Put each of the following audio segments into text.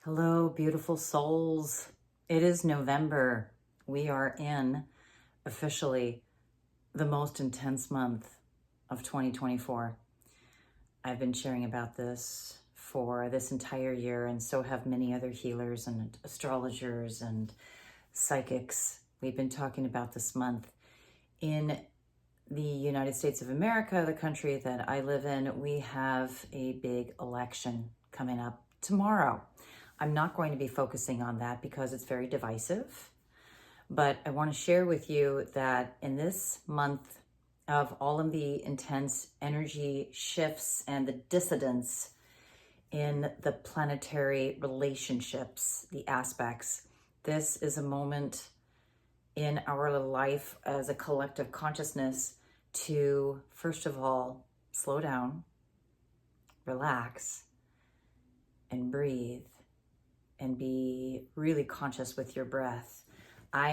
Hello, beautiful souls. It is November. We are in officially the most intense month of 2024. I've been sharing about this for this entire year, and so have many other healers and astrologers and psychics. We've been talking about this month. In the United States of America, the country that I live in, we have a big election coming up tomorrow. I'm not going to be focusing on that because it's very divisive, but I want to share with you that in this month of all of the intense energy shifts and the dissidence in the planetary relationships, the aspects, this is a moment in our life as a collective consciousness to, first of all, slow down, relax, and breathe, and be really conscious with your breath. I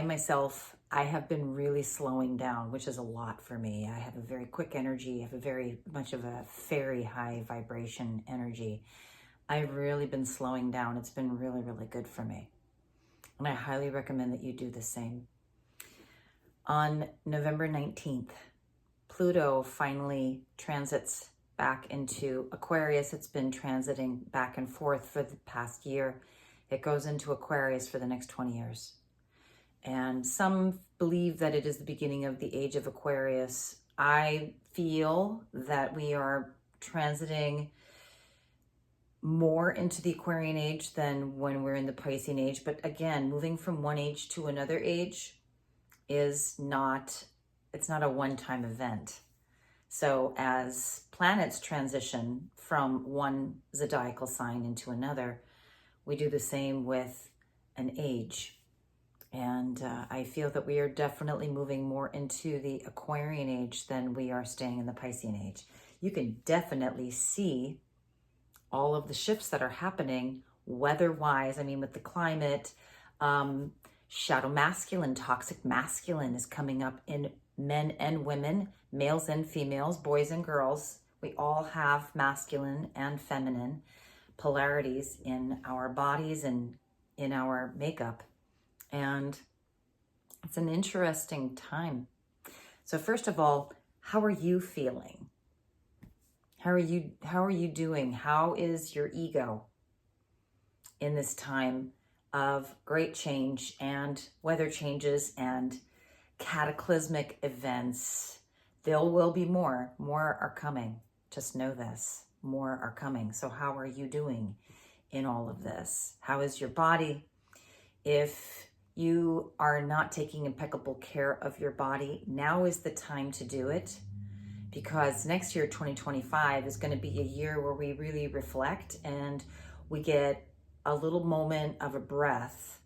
have been really slowing down, which is a lot for me. I have a very quick energy. I have a very much of a very high vibration energy. I've really been slowing down. It's been really, really good for me. And I highly recommend that you do the same. On November 19th, Pluto finally transits back into Aquarius. It's been transiting back and forth for the past year. It goes into Aquarius for the next 20 years. And some believe that it is the beginning of the age of Aquarius. I feel that we are transiting more into the Aquarian age than when we're in the Piscean age. But again, moving from one age to another age it's not a one-time event. So as planets transition from one zodiacal sign into another, we do the same with an age. And I feel that we are definitely moving more into the Aquarian age than we are staying in the Piscean age. You can definitely see all of the shifts that are happening weather-wise. I mean, with the climate, shadow masculine, toxic masculine is coming up in men and women, males and females, boys and girls. We all have masculine and feminine polarities in our bodies and in our makeup. And it's an interesting time. So first of all, how are you feeling? How are you doing? How is your ego in this time of great change and weather changes and cataclysmic events? There will be more. More are coming. Just know this. More are coming. So how are you doing in all of this? How is your body? If you are not taking impeccable care of your body, now is the time to do it, because next year, 2025, is going to be a year where we really reflect and we get a little moment of a breath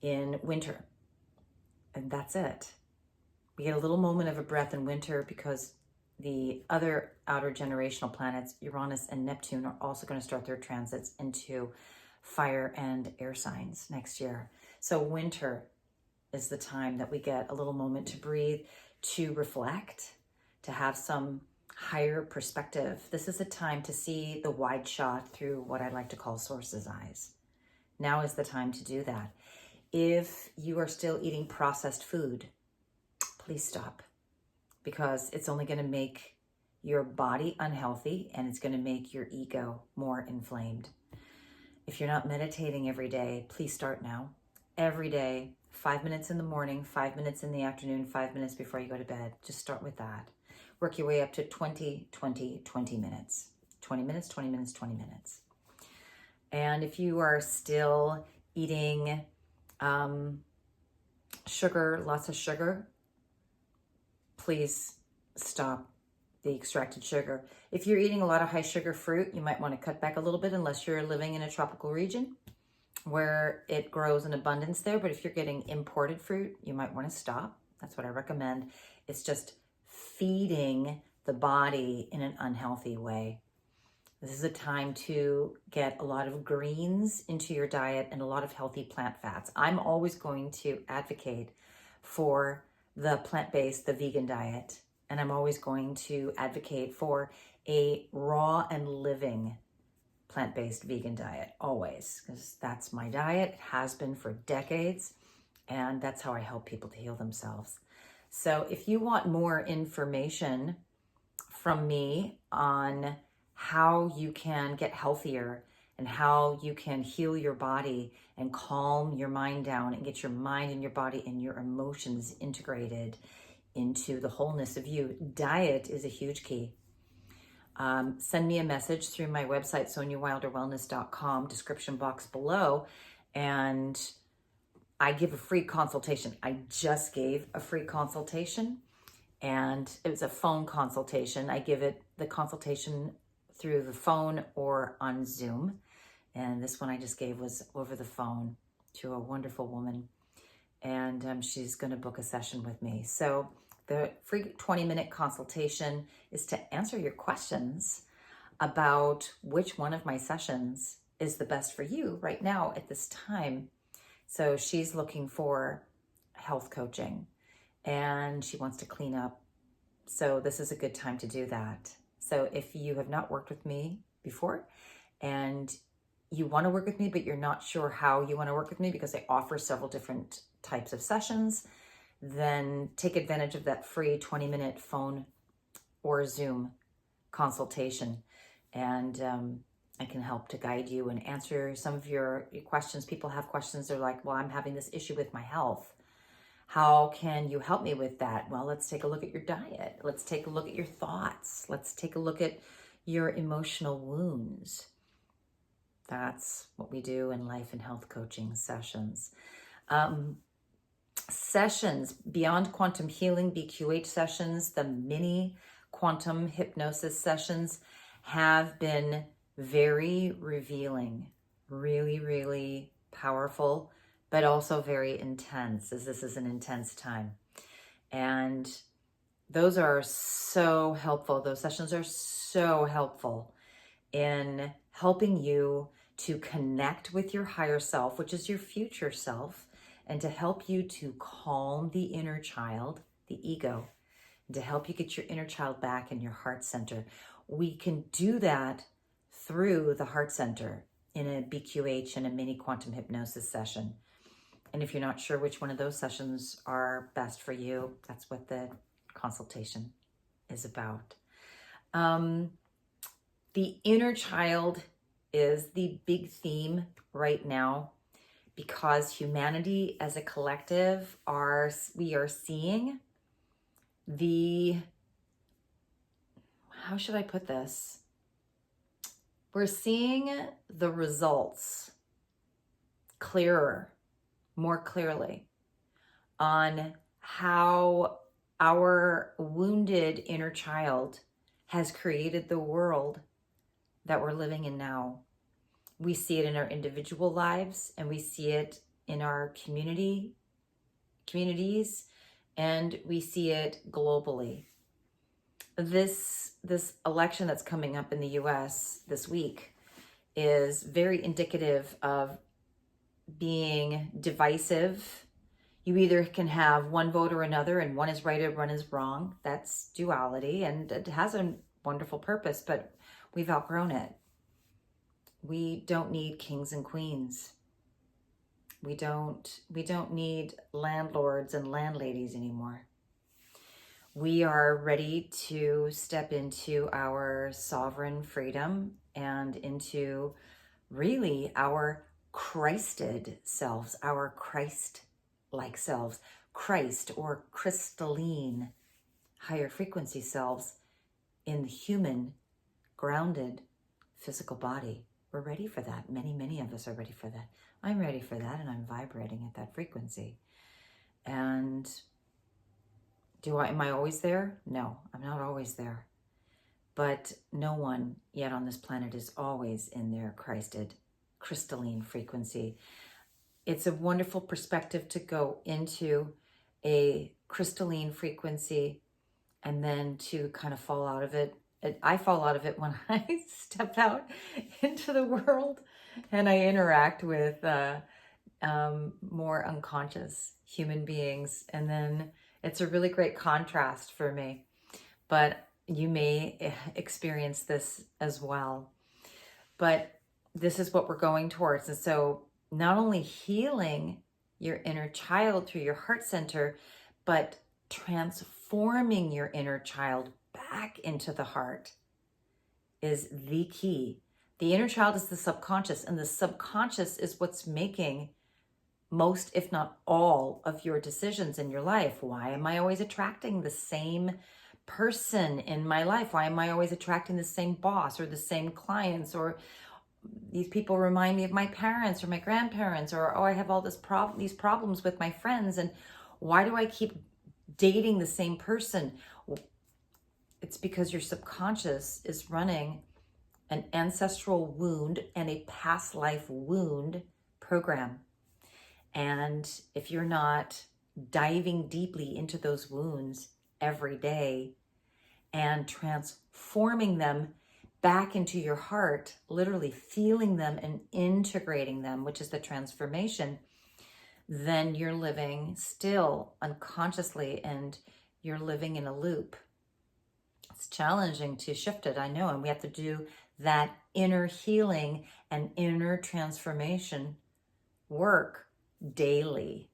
in winter. And that's it. We get a little moment of a breath in winter because the other outer generational planets, Uranus and Neptune, are also going to start their transits into fire and air signs next year. So winter is the time that we get a little moment to breathe, to reflect, to have some higher perspective. This is a time to see the wide shot through what I like to call source's eyes. Now is the time to do that. If you are still eating processed food, please stop, because it's only going to make your body unhealthy and it's going to make your ego more inflamed. If you're not meditating every day, please start now. Every day, 5 minutes in the morning, 5 minutes in the afternoon, 5 minutes before you go to bed. Just start with that. Work your way up to 20, 20, 20 minutes. 20 minutes, 20 minutes, 20 minutes. And if you are still eating sugar, lots of sugar, please stop the extracted sugar. If you're eating a lot of high sugar fruit, you might want to cut back a little bit, unless you're living in a tropical region where it grows in abundance there. But if you're getting imported fruit, you might want to stop. That's what I recommend. It's just feeding the body in an unhealthy way. This is a time to get a lot of greens into your diet and a lot of healthy plant fats. I'm always going to advocate for the plant-based, the vegan diet. And I'm always going to advocate for a raw and living plant-based vegan diet, always, because that's my diet. It has been for decades, and that's how I help people to heal themselves. So if you want more information from me on how you can get healthier and how you can heal your body and calm your mind down and get your mind and your body and your emotions integrated into the wholeness of you, diet is a huge key. Send me a message through my website, soniawilderwellness.com, description box below, and I give a free consultation. I just gave a free consultation, and it was a phone consultation. I give the consultation through the phone or on Zoom. And this one I just gave was over the phone to a wonderful woman. And she's going to book a session with me. So the free 20-minute consultation is to answer your questions about which one of my sessions is the best for you right now at this time. So she's looking for health coaching and she wants to clean up. So this is a good time to do that. So if you have not worked with me before and you want to work with me, but you're not sure how you want to work with me because I offer several different types of sessions, then take advantage of that free 20-minute phone or Zoom consultation. And I can help to guide you and answer some of your questions. People have questions. They're like, well, I'm having this issue with my health. How can you help me with that? Well, let's take a look at your diet. Let's take a look at your thoughts. Let's take a look at your emotional wounds. That's what we do in life and health coaching sessions. Sessions beyond quantum healing, BQH sessions, the mini quantum hypnosis sessions have been very revealing, really, really powerful, but also very intense, as this is an intense time. And those are so helpful. Those sessions are so helpful in helping you to connect with your higher self, which is your future self, and to help you to calm the inner child, the ego, and to help you get your inner child back in your heart center. We can do that through the heart center in a BQH and a mini quantum hypnosis session. And if you're not sure which one of those sessions are best for you, that's what the consultation is about. The inner child is the big theme right now because humanity as a collective we are seeing how should I put this? We're seeing the results more clearly on how our wounded inner child has created the world that we're living in now. We see it in our individual lives, and we see it in our communities, and we see it globally. This election that's coming up in the US this week is very indicative of being divisive. You either can have one vote or another, and one is right or one is wrong. That's duality, and it has a wonderful purpose, but we've outgrown it. We don't need kings and queens. We don't need landlords and landladies anymore. We are ready to step into our sovereign freedom and into really our Christed selves, our Christ-like selves, Christ or crystalline higher frequency selves in the human, grounded, physical body. We're ready for that. Many, many of us are ready for that. I'm ready for that, and I'm vibrating at that frequency. And am I always there? No, I'm not always there. But no one yet on this planet is always in their Christed, crystalline frequency. It's a wonderful perspective to go into a crystalline frequency and then to kind of fall out of it. I fall out of it when I step out into the world and I interact with more unconscious human beings. And then it's a really great contrast for me. But you may experience this as well. But this is what we're going towards. And so not only healing your inner child through your heart center, but transforming your inner child back into the heart is the key. The inner child is the subconscious, and the subconscious is what's making most, if not all, of your decisions in your life. Why am I always attracting the same person in my life? Why am I always attracting the same boss or the same clients, or these people remind me of my parents or my grandparents, or oh, I have all these problems with my friends, and why do I keep dating the same person? It's because your subconscious is running an ancestral wound and a past life wound program. And if you're not diving deeply into those wounds every day and transforming them back into your heart, literally feeling them and integrating them, which is the transformation, then you're living still unconsciously and you're living in a loop. It's challenging to shift it, I know, and we have to do that inner healing and inner transformation work daily.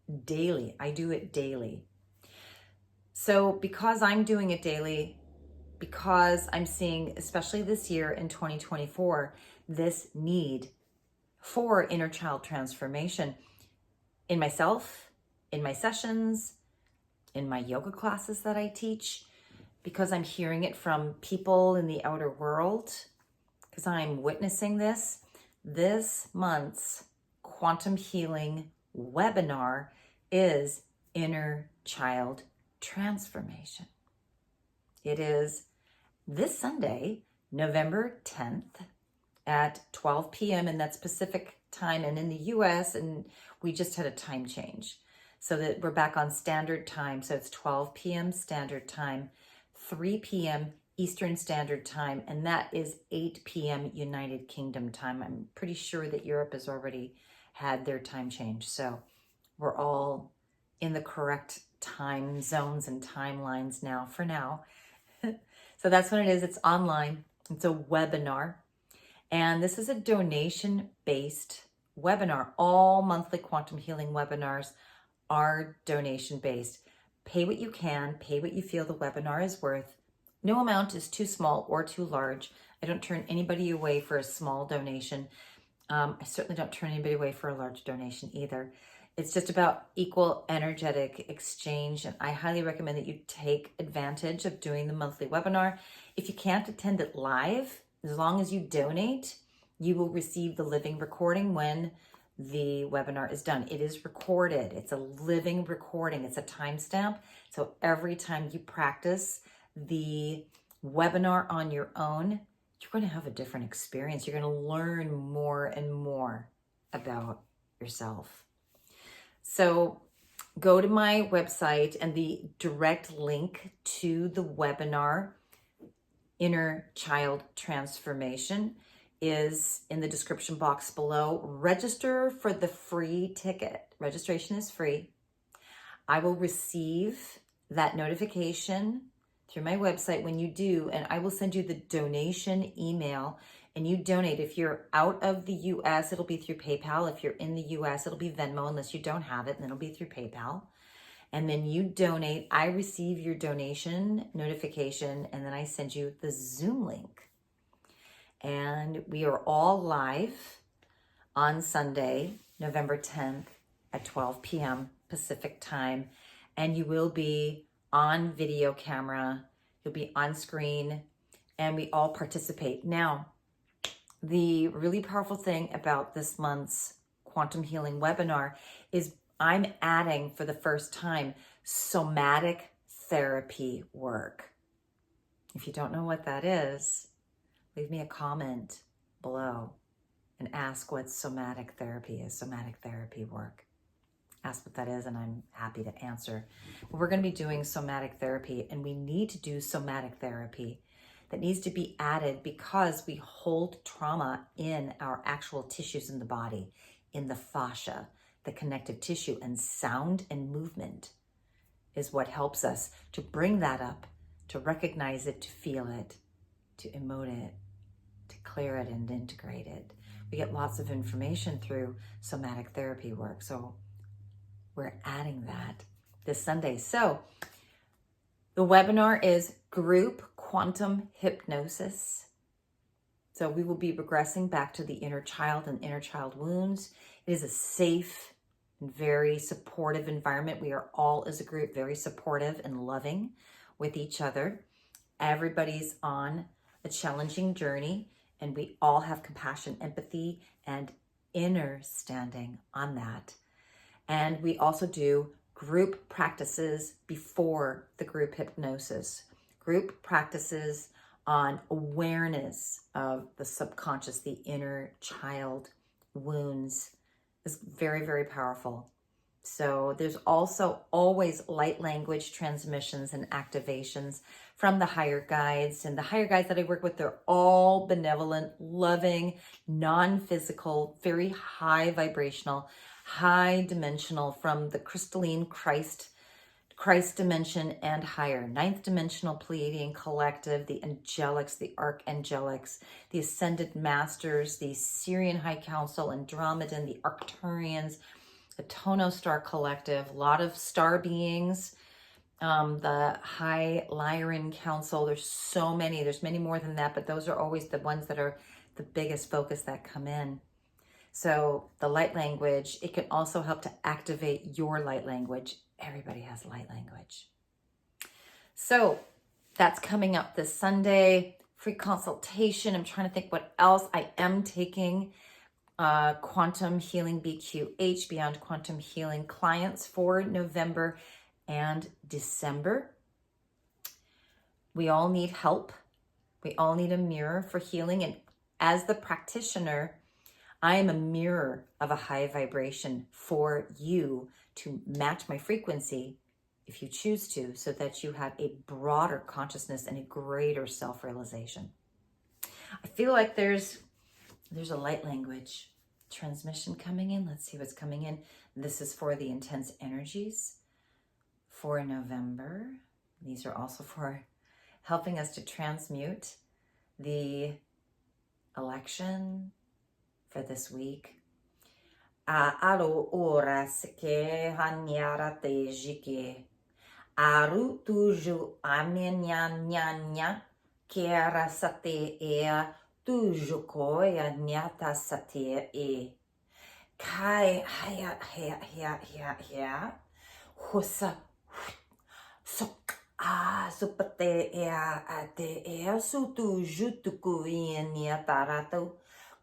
I do it daily. So because I'm doing it daily, because I'm seeing, especially this year in 2024, this need for inner child transformation in myself, in my sessions, in my yoga classes that I teach, because I'm hearing it from people in the outer world, because I'm witnessing this month's Quantum Healing webinar is Inner Child Transformation. It is this Sunday, November 10th at 12 p.m. and that's Pacific time, and in the US, and we just had a time change so that we're back on standard time. So it's 12 p.m. standard time, 3 p.m. Eastern Standard Time, and that is 8 p.m. United Kingdom time. I'm pretty sure that Europe has already had their time change. So we're all in the correct time zones and timelines now for now. So that's what it is. It's online. It's a webinar. And this is a donation-based webinar. All monthly quantum healing webinars are donation-based. Pay what you can, pay what you feel the webinar is worth. No amount is too small or too large. I don't turn anybody away for a small donation. I certainly don't turn anybody away for a large donation either. It's just about equal energetic exchange, and I highly recommend that you take advantage of doing the monthly webinar. If you can't attend it live, as long as you donate, you will receive the living recording when the webinar is done. It is recorded. It's a living recording. It's a timestamp. So every time you practice the webinar on your own, you're going to have a different experience. You're going to learn more and more about yourself. So go to my website, and the direct link to the webinar, Inner Child Transformation, is in the description box below. Register for the free ticket. Registration is free. I will receive that notification through my website when you do, and I will send you the donation email, and you donate. If you're out of the US, it'll be through PayPal. If you're in the US, it'll be Venmo, unless you don't have it, and it'll be through PayPal. And then you donate, I receive your donation notification, and then I send you the Zoom link. And we are all live on Sunday, November 10th at 12 p.m. Pacific time. And you will be on video camera, you'll be on screen, and we all participate. Now, the really powerful thing about this month's Quantum Healing webinar is I'm adding for the first time somatic therapy work. If you don't know what that is, leave me a comment below and ask what somatic therapy is, somatic therapy work. Ask what that is, and I'm happy to answer. We're going to be doing somatic therapy, and we need to do somatic therapy that needs to be added because we hold trauma in our actual tissues in the body, in the fascia, the connective tissue, and sound and movement is what helps us to bring that up, to recognize it, to feel it, to emote it, to clear it and integrate it. we get lots of information through somatic therapy work. So we're adding that this Sunday. So the webinar is Group Quantum Hypnosis. So we will be progressing back to the inner child and inner child wounds. It is a safe and very supportive environment. We are all as a group very supportive and loving with each other. Everybody's on a challenging journey, and we all have compassion, empathy, and inner standing on that. And we also do group practices before the group hypnosis. Group practices on awareness of the subconscious, the inner child wounds is very, very powerful. So there's also always light language transmissions and activations from the higher guides. And the higher guides that I work with, they're all benevolent, loving, non-physical, very high vibrational, high dimensional, from the crystalline Christ dimension and higher. Ninth dimensional Pleiadian collective, the angelics, the archangelics, the ascended masters, the Syrian High Council, Andromedan, the Arcturians, the Tono Star Collective, a lot of star beings, the High Lyran Council. There's so many. There's many more than that, but those are always the ones that are the biggest focus that come in. So the light language, it can also help to activate your light language. Everybody has light language. So that's coming up this Sunday. Free consultation. I'm trying to think what else. I am taking Quantum Healing BQH, Beyond Quantum Healing clients for November and December. We all need help. We all need a mirror for healing. And as the practitioner, I am a mirror of a high vibration for you to match my frequency if you choose to, so that you have a broader consciousness and a greater self-realization. I feel like there's a light language transmission coming in. Let's see what's coming in. This is for the intense energies for November. These are also for helping us to transmute the election for this week. Aro oras ke hanyara te jike. Aru tuju amenyanya kera sate ea tuju koya nyata sate e. Kai haya husa sok supate ea ate ea su tuju tuku ienia tarato.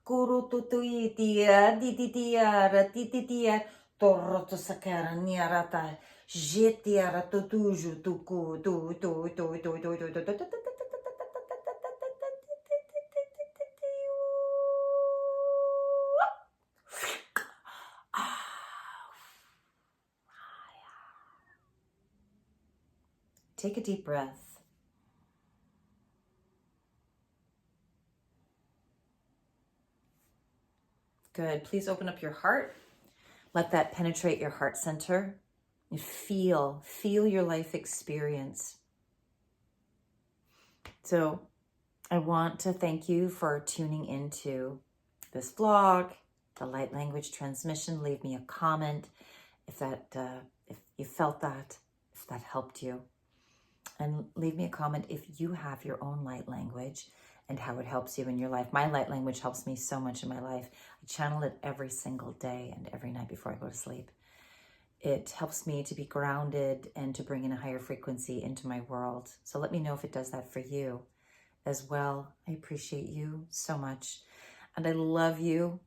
Kuru tutui tia ditiara tititia toroto sakara niarata jetiara tutuju tuku tu. Take a deep breath. Good. Please open up your heart. Let that penetrate your heart center. And feel your life experience. So I want to thank you for tuning into this vlog, the light language transmission. Leave me a comment if you felt that, if that helped you. And leave me a comment if you have your own light language and how it helps you in your life. My light language helps me so much in my life. I channel it every single day and every night before I go to sleep. It helps me to be grounded and to bring in a higher frequency into my world. So let me know if it does that for you as well. I appreciate you so much. And I love you.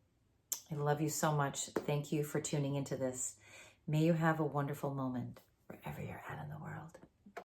I love you so much. Thank you for tuning into this. May you have a wonderful moment wherever you're at in the world.